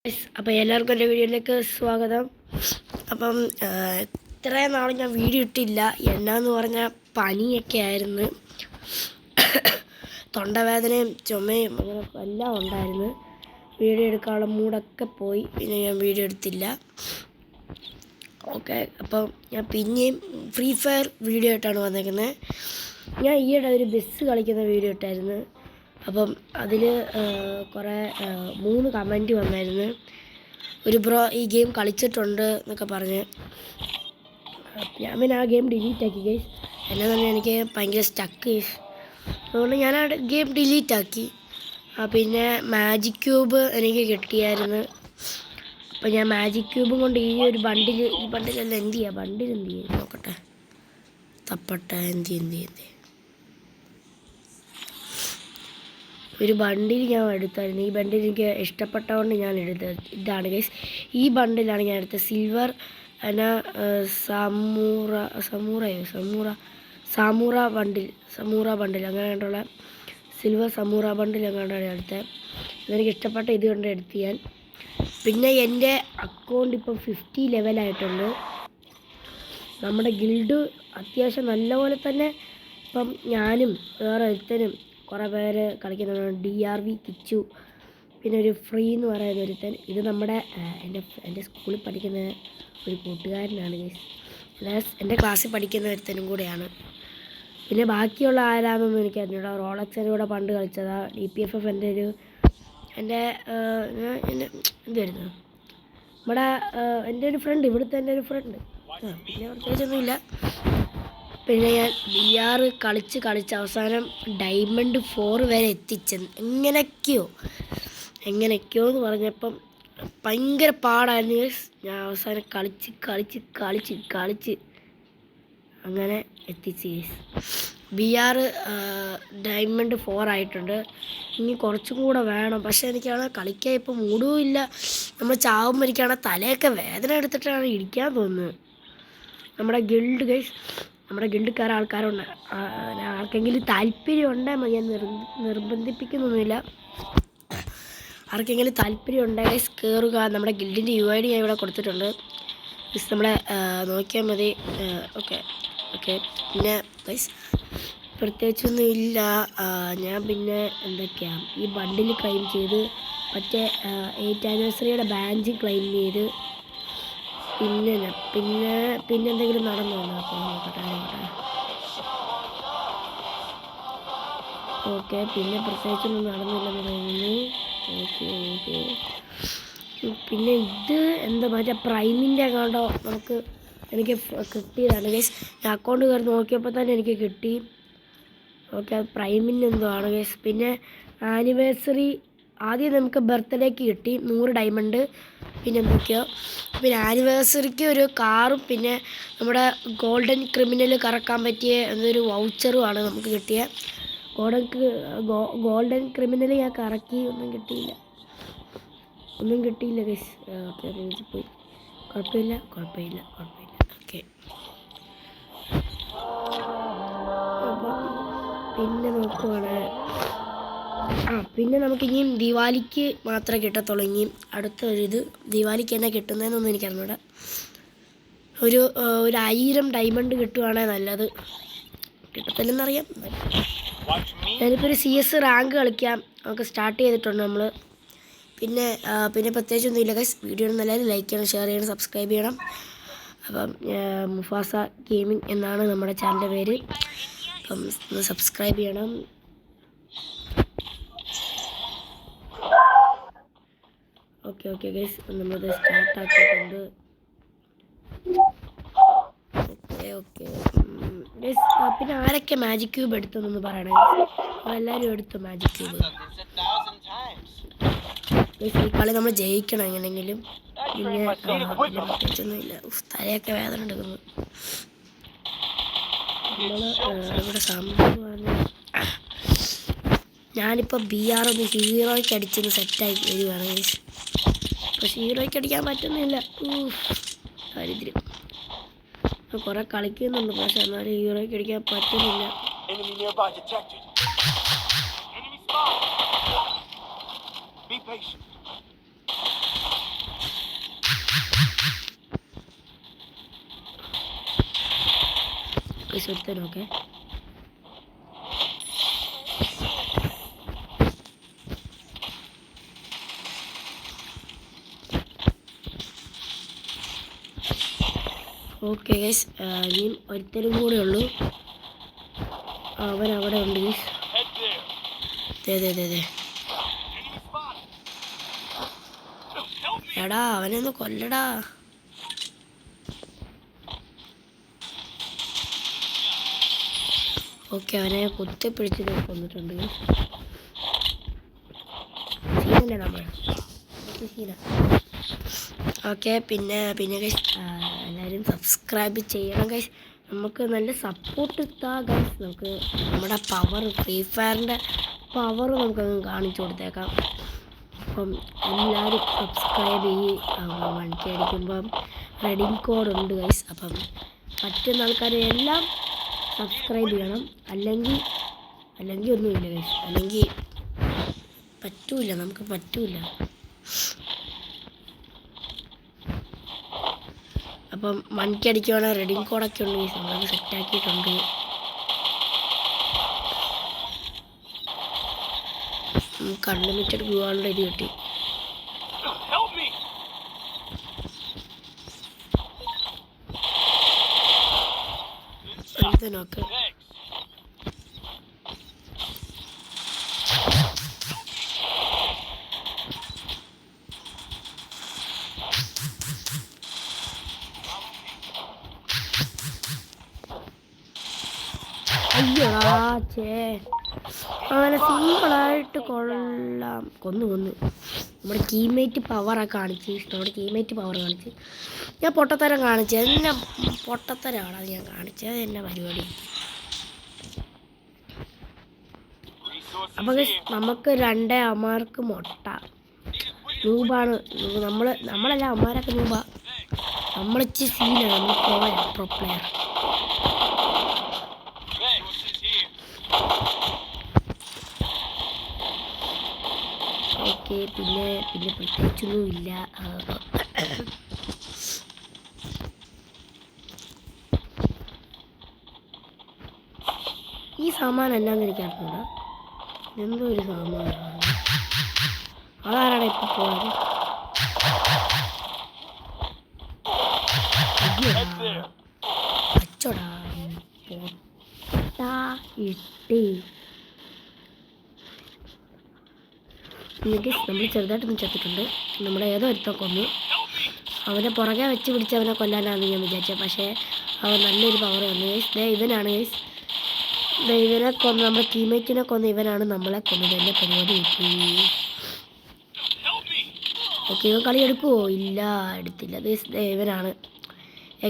അപ്പോൾ എല്ലാവർക്കും എൻ്റെ വീഡിയോയിലേക്ക് സ്വാഗതം. അപ്പം ഇത്രയും നാൾ ഞാൻ വീഡിയോ ഇട്ടില്ല. എന്നാന്ന് പറഞ്ഞാൽ പനിയൊക്കെ ആയിരുന്നു, തൊണ്ടവേദനയും ചുമയും അങ്ങനെ എല്ലാം ഉണ്ടായിരുന്നു. വീഡിയോ എടുക്കാനുള്ള മൂടൊക്കെ പോയി, പിന്നെ ഞാൻ വീഡിയോ എടുത്തില്ല. ഓക്കെ, അപ്പം ഞാൻ പിന്നെയും ഫ്രീ ഫയർ വീഡിയോ ആയിട്ടാണ് വന്നേക്കുന്നത്. ഞാൻ ഈയിടെ ഒരു ബസ് കളിക്കുന്ന വീഡിയോ ഇട്ടായിരുന്നു. അപ്പം അതിൽ കുറേ 3 കമൻറ്റ് വന്നായിരുന്നു. ഒരു ബ്രോ ഈ ഗെയിം കളിച്ചിട്ടുണ്ട് എന്നൊക്കെ പറഞ്ഞ്. ഞാൻ പിന്നെ ആ ഗെയിം ഡിലീറ്റ് ആക്കി ഗൈസ്. എന്നെ തന്നെ എനിക്ക് ഭയങ്കര സ്റ്റക്ക്, അതുകൊണ്ട് ഞാൻ ആ ഗെയിം ഡിലീറ്റ് ആക്കി. പിന്നെ മാജിക് ക്യൂബ് എനിക്ക് കിട്ടിയായിരുന്നു. അപ്പോൾ ഞാൻ മാജിക് ക്യൂബും കൊണ്ട് ഈ ബണ്ടിലെല്ലാം എന്ത് ചെയ്യുക, ബണ്ടിൽ എന്ത് ചെയ്യും നോക്കട്ടെ, തപ്പട്ടെ. ഒരു ബണ്ടിൽ ഞാൻ എടുത്തായിരുന്നു. ഈ ബണ്ടിൽ എനിക്ക് ഇഷ്ടപ്പെട്ടതുകൊണ്ട് ഞാൻ എടുത്തത് ഇതാണ് ഗൈസ്. ഈ ബണ്ടിലാണ് ഞാൻ എടുത്തത്. സിൽവർ സമൂറ ബണ്ടിൽ അങ്ങനെയുള്ള സിൽവർ സമൂറ ബണ്ടിൽ അങ്ങനെയാണ് എടുത്തത്. ഇതെനിക്ക് ഇഷ്ടപ്പെട്ട ഇതുകൊണ്ട് എടുത്ത് ഞാൻ. പിന്നെ എൻ്റെ അക്കൗണ്ട് ഇപ്പം 50 ലെവലായിട്ടുണ്ട്. നമ്മുടെ ഗിൽഡ് അത്യാവശ്യം നല്ലപോലെ തന്നെ ഇപ്പം ഞാനും വേറെ ഒരുത്തനും കുറേ പേര് കളിക്കുന്നുണ്ട്. DRV കിച്ചു, പിന്നെ ഒരു ഫ്രീ എന്ന് പറയുന്ന ഒരുത്തൻ. ഇത് നമ്മുടെ എൻ്റെ സ്കൂളിൽ പഠിക്കുന്ന ഒരു കൂട്ടുകാരനാണ് ഗൈസ്. എൻ്റെ ക്ലാസ്സിൽ പഠിക്കുന്ന ഒരുത്തനും കൂടെയാണ്. പിന്നെ ബാക്കിയുള്ള ആരാണെന്നൊന്നും എനിക്ക് അറിഞ്ഞൂടാ. റോളക്സിൻ്റെ കൂടെ പണ്ട് കളിച്ചതാ. DPFF എൻ്റെ എന്തായിരുന്നു നമ്മുടെ എൻ്റെ ഒരു ഫ്രണ്ട്, ഇവിടുത്തെ എൻ്റെ ഒരു ഫ്രണ്ട്. പിന്നെ പ്രത്യേകിച്ചൊന്നുമില്ല. പിന്നെ ഞാൻ VR കളിച്ച് അവസാനം ഡയമണ്ട് 4 വരെ എത്തിച്ചെന്ന് എങ്ങനെയൊക്കെയോ എന്ന് പറഞ്ഞപ്പം ഭയങ്കര പാടായിരുന്നു. ഞാൻ അവസാനം കളിച്ച് അങ്ങനെ എത്തിച്ച് VR ഡയമണ്ട് 4 ആയിട്ടുണ്ട്. ഇനി കുറച്ചും കൂടെ വേണം. പക്ഷേ എനിക്കാണ് കളിക്കാൻ ഇപ്പോൾ മൂടും ഇല്ല. നമ്മൾ ചാവുമ്പോൾ എനിക്കാണ് തലയൊക്കെ വേദന എടുത്തിട്ടാണ് ഇരിക്കാൻ തോന്നുന്നത്. നമ്മുടെ ഗിൽഡുകാർ ആൾക്കാരുണ്ട്. ആർക്കെങ്കിലും താല്പര്യം ഉണ്ടെങ്കിൽ ഞാൻ നിർബന്ധിപ്പിക്കുന്നൊന്നുമില്ല. ആർക്കെങ്കിലും താല്പര്യം ഉണ്ടെങ്കിൽ കയറുക. നമ്മുടെ ഗിൽഡിൻ്റെ UID ഞാൻ ഇവിടെ കൊടുത്തിട്ടുണ്ട്. നമ്മളെ നോക്കിയാൽ മതി. ഓക്കെ. പിന്നെ പ്രത്യേകിച്ചൊന്നും ഇല്ല. ഞാൻ പിന്നെ എന്തൊക്കെയാണ് ഈ ബണ്ടിൽ ക്ലെയിം ചെയ്ത്, മറ്റേ 8th ആനിവേഴ്സറിയുടെ ബാഡ്ജ് ക്ലെയിം ചെയ്ത്, പിന്നെ എന്തെങ്കിലും നടന്നോ നോക്കട്ടെ. ഓക്കെ, പിന്നെ പ്രത്യേകിച്ചൊന്നും നടന്നില്ലെന്ന് തോന്നുന്നു. ഓക്കെ. പിന്നെ ഇത് എന്താ മറ്റേ പ്രൈമിൻ്റെ അക്കൗണ്ടോ എനിക്ക് കിട്ടിയതാണ് ഗൈസ്. ഞാൻ അക്കൗണ്ട് കയറി നോക്കിയപ്പോൾ തന്നെ എനിക്ക് കിട്ടി. ഓക്കെ, പ്രൈമിൻ്റെ എന്തോ ആണ് ഗൈസ്. പിന്നെ ആനിവേഴ്സറി ആദ്യം നമുക്ക് ബർത്ത്ഡേക്ക് കിട്ടി 100 ഡയമണ്ട്. പിന്നെ എന്തൊക്കെയോ, പിന്നെ ആനിവേഴ്സറിക്ക് ഒരു കാറും, പിന്നെ നമ്മുടെ ഗോൾഡൻ ക്രിമിനൽ കറക്കാൻ പറ്റിയ എന്തൊരു വൗച്ചറുമാണ് നമുക്ക് കിട്ടിയ. ഗോൾഡൻ ക്രിമിനൽ ഞാൻ കറക്കി, ഒന്നും കിട്ടിയില്ല ഗൈസ്. ഓക്കെ, പോയി. കുഴപ്പമില്ല. ഓക്കെ, അപ്പം പിന്നെ നോക്കുവാണ്. പിന്നെ നമുക്ക് ഇനിയും ദിവാലിക്ക് മാത്രമേ കിട്ടത്തുള്ളൂ. ഇനിയും അടുത്തൊരിത് ദിവാലിക്ക് തന്നെ കിട്ടുന്നതെന്നൊന്നും എനിക്കറിഞ്ഞൂടാ. ഒരു 1000 ഡയമണ്ട് കിട്ടുവാണെങ്കിൽ നല്ലത്. കിട്ടത്തില്ലെന്നറിയാം. ഞാനിപ്പോൾ ഒരു CS റാങ്ക് കളിക്കാം നമുക്ക് സ്റ്റാർട്ട് ചെയ്തിട്ടുണ്ട് നമ്മൾ. പിന്നെ പ്രത്യേകിച്ചൊന്നുമില്ല ഗൈസ്. വീഡിയോ നല്ലതായാലും ലൈക്ക് ചെയ്യണം, ഷെയർ ചെയ്യണം, സബ്സ്ക്രൈബ് ചെയ്യണം. അപ്പം മുഫാസ ഗെയിമിംഗ് എന്നാണ് നമ്മുടെ ചാനലിൻ്റെ പേര്. അപ്പം സബ്സ്ക്രൈബ് ചെയ്യണം. ഓക്കെ ഗൈസ്, നമ്മളത് സ്റ്റാർട്ടാക്കിയിട്ടുണ്ട്. Okay guys. പിന്നെ ആരൊക്കെ മാജിക് ക്യൂബ് എടുത്തെന്നൊന്ന് പറയണേ. എല്ലാവരും എടുത്തു മാജിക് ക്യൂബ് ഗൈസ്. ഈ കളി നമ്മൾ ജയിക്കണം എങ്ങനെയെങ്കിലും. പിന്നെ പ്രത്യേകിച്ചൊന്നുമില്ല. തലയൊക്കെ വേദന എടുക്കുന്നു. ഇവിടെ സംഭവം ഞാനിപ്പോൾ BR ഒന്ന് ഹീറോയ്ക്ക് അടിച്ചൊന്ന് സെറ്റായി വരികയാണ് ഗൈസ്. പക്ഷേ ഹീറോയ്ക്ക് അടിക്കാൻ പറ്റുന്നില്ല. ദാരിദ്ര്യം. കുറെ കളിക്കുന്നുണ്ട്, പക്ഷെ എന്നാലും ഹീറോയ്ക്ക് അടിക്കാൻ പറ്റുന്നില്ല. ഗൈസ് ഒരുത്തനൊക്കെ. ഓക്കെ ഗൈസ്, ഇനിയും ഒരുത്തരും കൂടെ ഉള്ളൂ. അവൻ അവിടെ ഉണ്ട് ഗൈസ്. എടാ അവനെ ഒന്ന് കൊല്ലടാ. ഓക്കെ, അവനെ കുത്തിപ്പിടിച്ച് കൊന്നിട്ടുണ്ട്. സീനല്ലേ നമ്മൾ സീന. ഓക്കെ, പിന്നെ ഗൈസ് എല്ലാവരും സബ്സ്ക്രൈബ് ചെയ്യണം ഗൈസ്. നമുക്ക് നല്ല സപ്പോർട്ട് ഇത്താ ഗൈസ്. നമുക്ക് നമ്മുടെ പവർ, ഫ്രീ ഫയറിൻ്റെ പവർ നമുക്കങ്ങ് കാണിച്ചു കൊടുത്തേക്കാം. അപ്പം എല്ലാവരും സബ്സ്ക്രൈബ് ചെയ്യും. 1K അടിക്കുമ്പം റെഡിങ് കോഡ് ഉണ്ട് ഗൈസ്. അപ്പം പറ്റുന്ന ആൾക്കാരെല്ലാം സബ്സ്ക്രൈബ് ചെയ്യണം. അല്ലെങ്കിൽ ഒന്നുമില്ല ഗൈസ്, അല്ലെങ്കിൽ പറ്റൂല, നമുക്ക് പറ്റൂല. അപ്പം 1K അടിക്കുവാണെങ്കിൽ റെഡിങ് കോഡൊക്കെ ഉണ്ട് ഗൈസ്, നമ്മളത് സെറ്റാക്കിയിട്ടുണ്ട്. നമുക്ക് അൺലിമിറ്റഡ് ഗ്ലൂവാളുടെ ഇത് കിട്ടി. നോക്ക്, അയ്യോടാ അങ്ങനെ സിമ്പിളായിട്ട് കൊള്ളാം. കൊന്നു നമ്മുടെ ടീംമേറ്റ് പവറാണ് കാണിച്ച്. നമ്മുടെ ടീംമേറ്റ് പവർ കാണിച്ച് ഞാൻ പൊട്ടത്തരം കാണിച്ചു. എന്നെ പൊട്ടത്തരമാണ് അത് ഞാൻ കാണിച്ചത്, എന്നെ പരിപാടി. അപ്പം നമുക്ക് 2 അമാർക്ക് മുട്ട. നൂബാണ് നമ്മളല്ല, അമ്മാരൊക്കെ നൂബ. നമ്മളിച്ച് സീനാണ്, നമ്മൾ പ്രോ പ്ലെയർ. ഓക്കെ, പിന്നെ പ്രത്യേകിച്ചൊന്നും ഇല്ല. ഈ സാമാനം എന്നാന്ന് എനിക്കറിഞ്ഞൂടാ, എന്തോ ഒരു സാമാനമാണ്. അതാരാണ് ഇപ്പൊ പോയത്? അച്ചോടാ ഇട്ടി. നമ്മൾ ചെറുതായിട്ടൊന്നും ചത്തിട്ടുണ്ട്. നമ്മുടെ ഏതോ ഒരുത്തം കൊന്നു. അവനെ പുറകെ വെച്ച് പിടിച്ച് അവനെ കൊല്ലാനാണ് ഞാൻ വിചാരിച്ചത്. പക്ഷേ അവൻ നല്ലൊരു പവർ വന്നു ഗൈസ്. ഇവനാണ് ഗൈസ്, ഇവനെ കൊന്ന്, നമ്മുടെ ടീമേറ്റിനെ കൊന്ന് ഇവനാണ് നമ്മളെ കൊന്നത്. എൻ്റെ പരിപാടി കിട്ടി. ഓക്കെ, ഇവൻ കളി എടുക്കുമോ? ഇല്ല, എടുത്തില്ല. ഇവനാണ്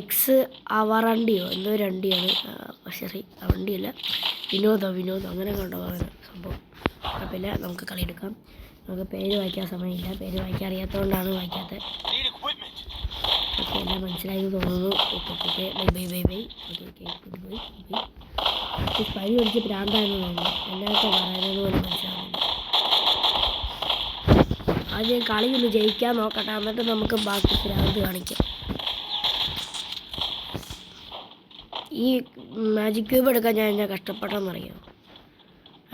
എക്സ് അവറണ്ടിയോ എന്തോ ഒരു അണ്ടിയാണ്. ശരി, വണ്ടിയല്ല, വിനോദം അങ്ങനെ കൊണ്ടുപോകാൻ സംഭവം. കുഴപ്പമില്ല, നമുക്ക് കളി എടുക്കാം. നമുക്ക് പേര് വായിക്കാൻ സമയമില്ല. പേര് വായിക്കാൻ അറിയാത്തതുകൊണ്ടാണ് വായിക്കാത്തത്. ഓക്കെ, എല്ലാം മനസ്സിലായി തോന്നുന്നു. Okay, bye. പനി പിടിച്ച് പ്രാന്താണെന്ന് തോന്നുന്നു. എന്നൊക്കെ പറയുന്നത് പോലെ മനസ്സിലാവുന്നില്ല. ആദ്യം കളി ഒന്ന് ജയിക്കാൻ നോക്കട്ടെ, എന്നിട്ട് നമുക്ക് ബാക്കി പ്രാന്ത് കാണിക്കാം. ഈ മാജിക് ക്യൂബ് എടുക്കാൻ ഞാൻ കഷ്ടപ്പെട്ടെന്നറിയാം.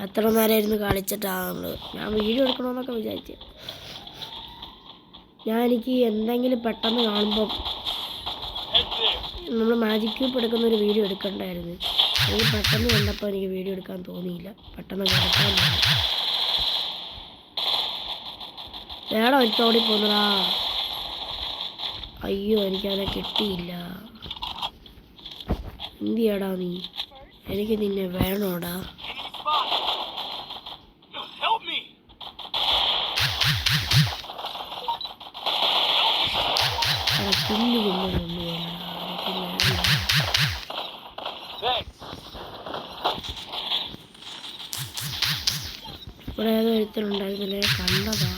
എത്ര നേരമായിരുന്നു കളിച്ചിട്ടാണ്. ഞാൻ വീഡിയോ എടുക്കണമെന്നൊക്കെ വിചാരിച്ചു. എനിക്ക് എന്തെങ്കിലും പെട്ടെന്ന് കാണുമ്പം നമ്മൾ മാജിക് ക്യൂബ് എടുക്കുന്ന ഒരു വീഡിയോ എടുക്കണ്ടായിരുന്നു. എനിക്ക് പെട്ടെന്ന് കണ്ടപ്പോൾ എനിക്ക് വീഡിയോ എടുക്കാൻ തോന്നിയില്ല. പെട്ടെന്ന് കിടക്കാൻ വേണം ഒറ്റോടി പോന്നടാ. അയ്യോ, എനിക്കവനെ കിട്ടിയില്ല. എന്തിയാടാ നീ? എനിക്ക് നിന്നെ വേണോടാ. പുല്ല് കൊണ്ടൊന്നും ഇവിടെ ഏതോ ഒരുത്തനുണ്ടായിരുന്നില്ലേ, കണ്ടതാ.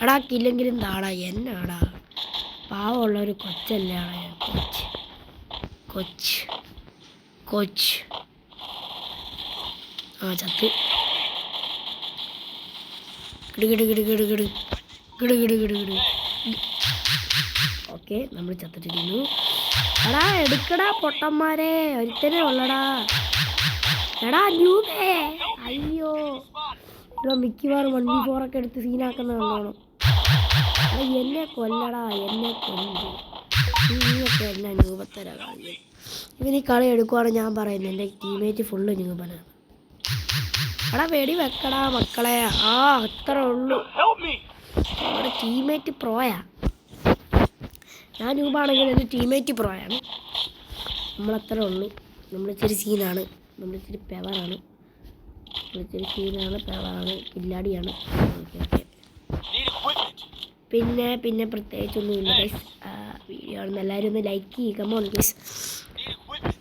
എടാ കില്ലെങ്കിലും താടാ, എന്നാടാ പാവമുള്ള ഒരു കൊച്ചല്ലേ ആളെ. കൊച്ച് ആ ചത്ത്. ഓക്കെ, നമ്മൾ ചത്തിട്ടിരിക്കുന്നു. എടാ എടുക്കടാ പൊട്ടന്മാരെ, ഒരുത്തനെ ഉള്ളടാ. എടാ ന്യൂബേ, അയ്യോ ഇപ്പൊ മിക്കവാറും 1v4 ഒക്കെ എടുത്ത് സീനാക്കുന്ന കണ്ടോണം. എന്നെ കൊല്ലടാ, എന്നെ കൊല്ലു. നീയൊക്കെ എന്നാ ന്യൂബത്തരാ കളി. ഇവന് കളി എടുക്കുവാണെങ്കിൽ ഞാൻ പറയുന്നത് എൻ്റെ ടീമേറ്റ് ഫുള്ള് ന്യൂബനാണ്. എടാ വെടി വെക്കടാ മക്കളെ. ആ അത്ര ഉള്ളു. നമ്മുടെ ടീമേറ്റ് പ്രോയാ. ഞാൻ ന്യൂബാണെങ്കിൽ എൻ്റെ ടീമേറ്റ് പ്രോയാണ്. നമ്മളത്ര ഉള്ളു. നമ്മളിച്ചിരി സീനാണ്, നമ്മളിച്ചിരി പെവറാണ്, നമ്മളിച്ചിരി സീനാണ്, പെവറാണ്, കില്ലാടിയാണ്. Okay okay. പിന്നെ പ്രത്യേകിച്ചൊന്നുമില്ല ഗൈസ്. വീഡിയോ ആണെന്ന് എല്ലാവരും ഒന്ന് ലൈക്ക് ചെയ്യുക. Come on guys.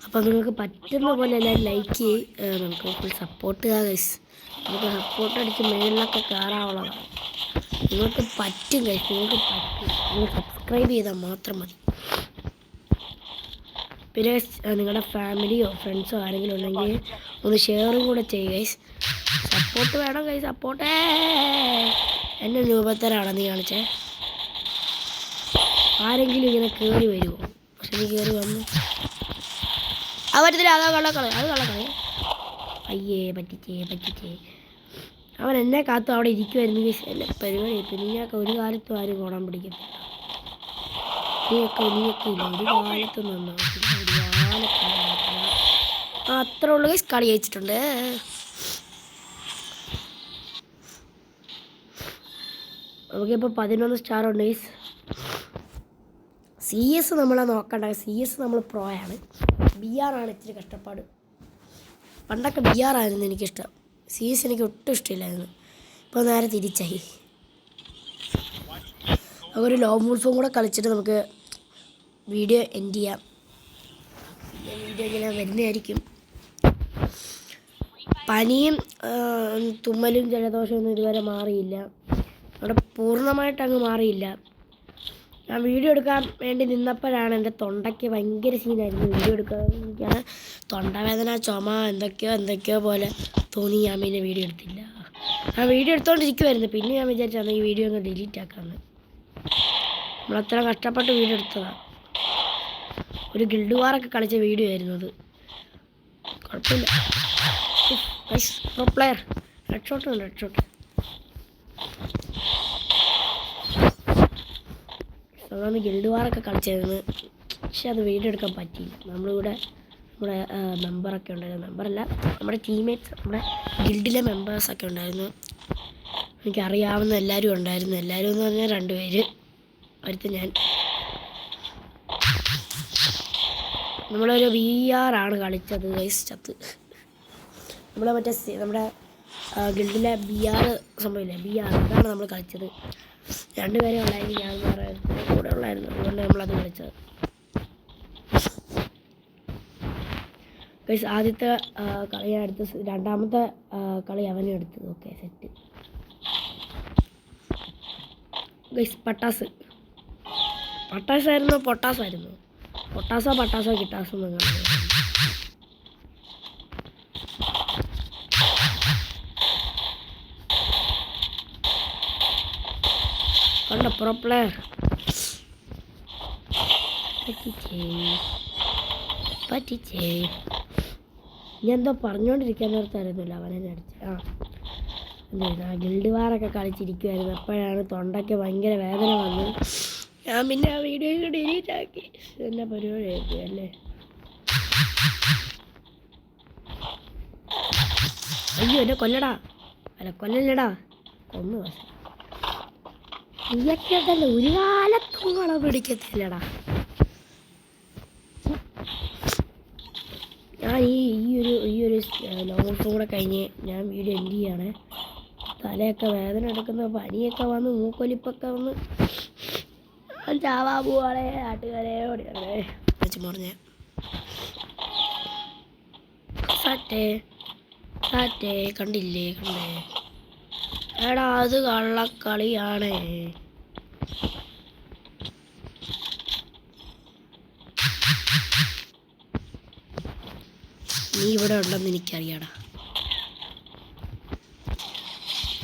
അപ്പോൾ നിങ്ങൾക്ക് പറ്റുന്ന പോലെ എല്ലാവരും ലൈക്ക് ചെയ്ത് നമുക്ക് ഫുൾ സപ്പോർട്ട് ചെയ്യുക ഗൈസ്. നമുക്ക് സപ്പോർട്ട് അടിച്ച് മേളിലൊക്കെ കയറാവുള്ളതാണ്. നിങ്ങൾക്ക് പറ്റും ഗൈസ്, നിങ്ങൾക്ക് പറ്റും. നിങ്ങൾ സബ്സ്ക്രൈബ് ചെയ്താൽ മാത്രം മതി. പിന്നെ നിങ്ങളുടെ ഫാമിലിയോ ഫ്രണ്ട്സോ ആരെങ്കിലും ഉണ്ടെങ്കിൽ ഒന്ന് ഷെയറും കൂടെ ചെയ്യുക ഗൈസ്. സപ്പോർട്ട് വേണം ഗൈസ്, സപ്പോർട്ടേ. എന്നെ രൂപത്തരാണ് നീ കാണിച്ചേ. ആരെങ്കിലും ഇങ്ങനെ കയറി വരുമോ? പക്ഷെ നീ കയറി വന്നു. അവരത്തില്ല, അതാ കള്ളക്കളി, അത് കള്ളക്കളി. അയ്യേ പറ്റിച്ചേ. അവൻ എന്നെ കാത്തു അവിടെ ഇരിക്കുമായിരുന്നു ഗൈസ്. എന്നെ പരിപാടി. ഇപ്പം നീയൊക്കെ ഒരു കാലത്തും ആരും കോടാൻ പിടിക്കത്തില്ല. നീയൊക്കെ ഇല്ല, ഒരു കാലത്തും നന്നാവത്തില്ല, ഒരു കാലത്തും. അത്ര ഉള്ളു ഗൈസ്. കളി ജയിച്ചിട്ടുണ്ട്. നമുക്കിപ്പോൾ 11 സ്റ്റാർ ഉണ്ട് ഗൈസ്. CS നമ്മളെ നോക്കണ്ട. CS നമ്മൾ പ്രോയാണ്. BR ആണ് ഇച്ചിരി കഷ്ടപ്പാട്. പണ്ടൊക്കെ BR ആയിരുന്നു എനിക്കിഷ്ടം. CS എനിക്ക് ഒട്ടും ഇഷ്ടമില്ലായിരുന്നു. ഇപ്പോൾ നേരെ തിരിച്ചായി. ഒരു ലോങ് വൂൾഫും കൂടെ കളിച്ചിട്ട് നമുക്ക് വീഡിയോ എൻഡ് ചെയ്യാം. വീഡിയോ ഇങ്ങനെ വരുന്നതായിരിക്കും. പനിയും തുമ്മലും ജലദോഷമൊന്നും ഇതുവരെ മാറിയില്ല. അവിടെ പൂർണ്ണമായിട്ട് അങ്ങ് മാറിയില്ല. ഞാൻ വീഡിയോ എടുക്കാൻ വേണ്ടി നിന്നപ്പോഴാണ് എൻ്റെ തൊണ്ടയ്ക്ക് ഭയങ്കര സീനായിരുന്നു. വീഡിയോ എടുക്കാൻ എനിക്കാണ് തൊണ്ടവേദന, ചുമ, എന്തൊക്കെയോ പോലെ തോന്നി. ഞാൻ പിന്നെ വീഡിയോ എടുത്തില്ല. ഞാൻ വീഡിയോ എടുത്തുകൊണ്ടിരിക്കുമായിരുന്നു. പിന്നെ ഞാൻ വിചാരിച്ചാണ് ഈ വീഡിയോ ഒന്ന് ഡിലീറ്റ് ആക്കാമെന്ന്. നമ്മളത്ര കഷ്ടപ്പെട്ട് വീഡിയോ എടുത്തതാണ്. ഒരു ഗിൽഡ് വാറൊക്കെ കളിച്ച വീഡിയോ ആയിരുന്നു അത്. കുഴപ്പമില്ല. Pro player. Head shot. അതാണ് ഗിൽഡ് വാറൊക്കെ കളിച്ചായിരുന്നു. പക്ഷെ അത് വീഡിയോ എടുക്കാൻ പറ്റിയില്ല. നമ്മുടെ മെമ്പറൊക്കെ ഉണ്ടായിരുന്നു. മെമ്പറല്ല, നമ്മുടെ ടീംമേറ്റ്സ്, നമ്മുടെ ഗിൽഡിലെ മെമ്പേഴ്സൊക്കെ ഉണ്ടായിരുന്നു. എനിക്കറിയാവുന്ന എല്ലാവരും ഉണ്ടായിരുന്നു. എല്ലാവരും എന്ന് പറഞ്ഞാൽ 2 പേര്. അടുത്ത് ഞാൻ. നമ്മളൊരു VR ആണ് കളിച്ചത് ഗൈസ്. ചത്ത് നമ്മളെ നമ്മുടെ ഗിൽഡിലെ VR സംഭവമില്ല, VR അതാണ് നമ്മൾ കളിച്ചത്. 2 പേരെ ഉള്ളായിരുന്നു, ഞാൻ വേറെ കൂടെ ഉള്ളായിരുന്നു. അതുകൊണ്ട് നമ്മളത് കളിച്ചത് ഗൈസ്. ആദ്യത്തെ കളി ഞാൻ എടുത്ത്, രണ്ടാമത്തെ കളി അവനും എടുത്തത്. Okay set guys. പട്ടാസായിരുന്നു പൊട്ടാസായിരുന്നു. പട്ടാസോ കിട്ടാസോ എന്ന് കണ്ട പ്രോ പ്ലെയർ. പറ്റിച്ചേ ഞാൻ എന്തോ പറഞ്ഞുകൊണ്ടിരിക്കാൻ നേരത്തായിരുന്നില്ല അവനെന്നെ അടിച്ച്. ഗിൽഡ് വാറൊക്കെ കളിച്ചിരിക്കുമായിരുന്നു. അപ്പോഴാണ് തൊണ്ടയ്ക്ക് ഭയങ്കര വേദന വന്നു. ഞാൻ പിന്നെ ആ വീഡിയോ ഡിലീറ്റ് ആക്കി. എന്നെ പരിപാടി ആക്കി അല്ലേ. അയ്യോ എന്നെ കൊല്ലടാ. അല്ല കൊല്ലല്ലടാ, കൊന്നു. നീയൊക്കെയല്ല ഒരു കാലത്തും കള പിടിക്കത്തില്ലടാ. ഞാൻ ഈ ഒരു ലോങ് കൂടെ കഴിഞ്ഞ് ഞാൻ വീഡിയോ എൻഡ് ചെയ്യാണ്. തലയൊക്കെ വേദന എടുക്കുന്ന, പനിയൊക്കെ വന്ന്, മൂക്കൊലിപ്പൊക്കെ വന്ന് ചാവാ പോവാളെ. നാട്ടുകാരെ ഓടിയാളെ വെച്ച് പറഞ്ഞേ. സാറ്റേ കണ്ടേ. എടാ അത് കള്ളക്കളിയാണേ. നീ ഇവിടെ ഉണ്ടെന്ന് എനിക്കറിയാടാ.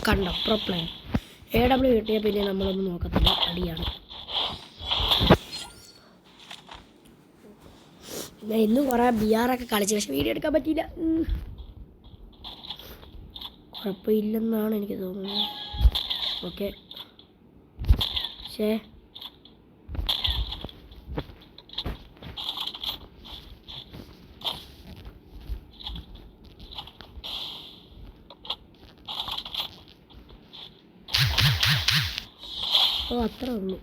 കണ്ടോ പ്രോ പ്ലെയർ. AW കിട്ടിയാൽ പിന്നെ നമ്മളൊന്നും നോക്കത്തില്ല, അടിയാണ്. ഞാൻ ഇന്നും കുറേ BR ഒക്കെ കളിച്ചു, പക്ഷെ വീഡിയോ എടുക്കാൻ പറ്റിയില്ല. കുഴപ്പമില്ലെന്നാണ് എനിക്ക് തോന്നുന്നത്. ഓക്കെ, പക്ഷേ അത്രേ ഉള്ളൂ.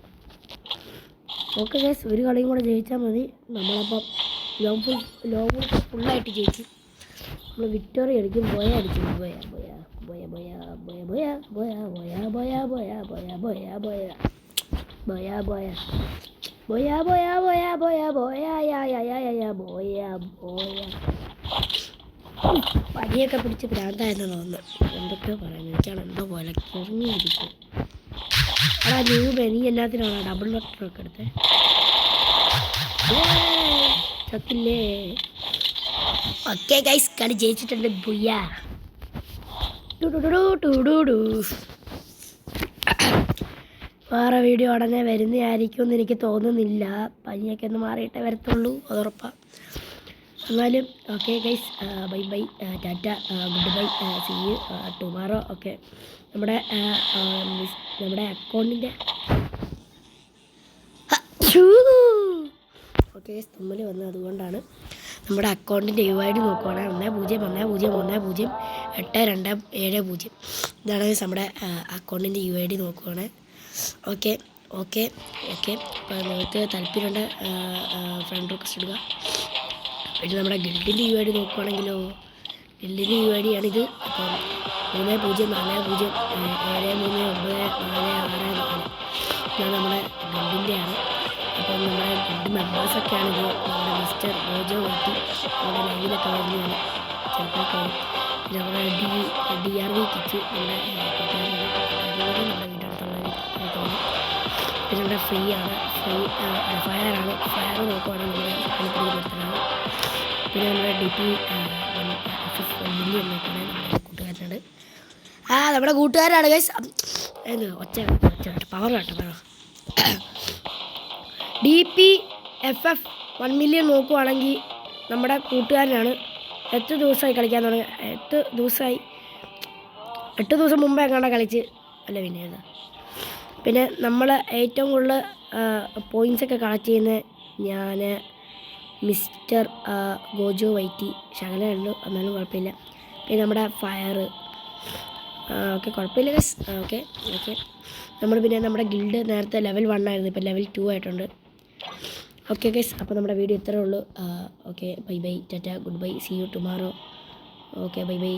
ഓക്കെ ഗൈസ്, ഒരു കളിയും കൂടെ ജയിച്ചാൽ മതി. നമ്മളപ്പം ലോങ് ഫുള്ളായിട്ട് ജയിച്ചു. നമ്മൾ വിക്ടോറി അടിക്കും. അടിക്കും. പനിയൊക്കെ പിടിച്ച് ഭ്രാന്തായെന്ന് തോന്നുന്നു. എന്തൊക്കെയോ പറയുന്നത് എനിക്കാണ് എന്തോ പോലെ കുറഞ്ഞിരിക്കും. അടാ ന്യൂബേ, നീ എല്ലാത്തിനാണ് ഡബിൾ വെക്ടറൊക്കെ എടുത്തേ. ചത്തില്ലേ? ഓക്കെ ഗൈസ്, കളി ജയിച്ചിട്ടുണ്ട്. ബുയ്യാ. വേറെ വീഡിയോ ഉടനെ വരുന്നതായിരിക്കും എന്ന് എനിക്ക് തോന്നുന്നില്ല. പനിയൊക്കെ ഒന്ന് മാറിയിട്ടേ വരത്തുള്ളൂ, അതുറപ്പാണ്. എന്നാലും okay guys, bye bye, tata, good bye, see you tomorrow. Okay, നമ്മുടെ അക്കൗണ്ടിൻ്റെ ഓക്കെ ഗൈസ്, തുമ്മൽ വന്നത് അതുകൊണ്ടാണ്. നമ്മുടെ അക്കൗണ്ടിൻ്റെ UID നോക്കുവാണെങ്കിൽ 1010108270. ഇതാണ് നമ്മുടെ അക്കൗണ്ടിൻ്റെ UID നോക്കുവാണെങ്കിൽ. ഓക്കെ ഓക്കെ ഓക്കെ അപ്പോൾ നിങ്ങൾക്ക് താല്പര്യമുണ്ട് ഫ്രണ്ട് റിക്വസ്റ്റ് ഇടുക. പിന്നെ നമ്മുടെ ഗിൽഡിൻ്റെ UID നോക്കുവാണെങ്കിലോ, ഗിൽഡിൻ്റെ UID ആണിത്. അപ്പം 3040739464. ഇതാണ് നമ്മുടെ ഗിൽഡിൻ്റെയാണ്. അപ്പം നമ്മുടെ ഗിൽഡ് മെമ്പേഴ്സൊക്കെയാണിത്. നമ്മുടെ മിസ്റ്റർ റോജോ വൈറ്റി നമ്മുടെ ലൈവിലൊക്കെ വരുന്നതാണ്, ചിലപ്പോൾ കാണും. പിന്നെ നമ്മുടെ DRV കിച്ച് നമ്മുടെ കൂട്ടുകാരാണ്, നമ്മുടെ വീടിൻ്റെ അടുത്തുള്ള. പിന്നെ നമ്മുടെ ഫ്രീ ഫയറാണ്. ഫയർ നോക്കുവാണെങ്കിൽ നമ്മുടെ നിർത്തലാണ്. പിന്നെ നമ്മുടെ DP മില്യൺ നോക്കുകയാണെങ്കിൽ നമ്മുടെ കൂട്ടുകാരനാണ്. നമ്മുടെ കൂട്ടുകാരാണ് ഗൈസ്. ഒച്ച പവർ കേട്ടോ. DPFF 1 മില്യൺ നോക്കുവാണെങ്കിൽ നമ്മുടെ കൂട്ടുകാരനാണ്. 8 ദിവസമായി കളിക്കാൻ തുടങ്ങി. 8 ദിവസം മുമ്പേ എങ്ങാണ്ട് കളിച്ച് അല്ല പിന്നെ ഏതാ. പിന്നെ നമ്മൾ ഏറ്റവും കൂടുതൽ പോയിൻസൊക്കെ കളക്ട് ചെയ്യുന്നത് ഞാൻ, മിസ്റ്റർ ഗോജോ വൈറ്റി, ശകലമുള്ളൂ എന്നാലും കുഴപ്പമില്ല. പിന്നെ നമ്മുടെ ഫയർ ഓക്കെ, കുഴപ്പമില്ല ഗൈസ്. ഓക്കെ ഓക്കെ, പിന്നെ നമ്മുടെ ഗിൽഡ് നേരത്തെ ലെവൽ 1 ആയിരുന്നു, ഇപ്പോൾ ലെവൽ 2 ആയിട്ടുണ്ട്. ഓക്കെ ഗൈസ്, അപ്പോൾ നമ്മുടെ വീഡിയോ ഇത്രയേ ഉള്ളൂ. Okay, bye bye, tata, good bye, see you tomorrow. Okay, bye by.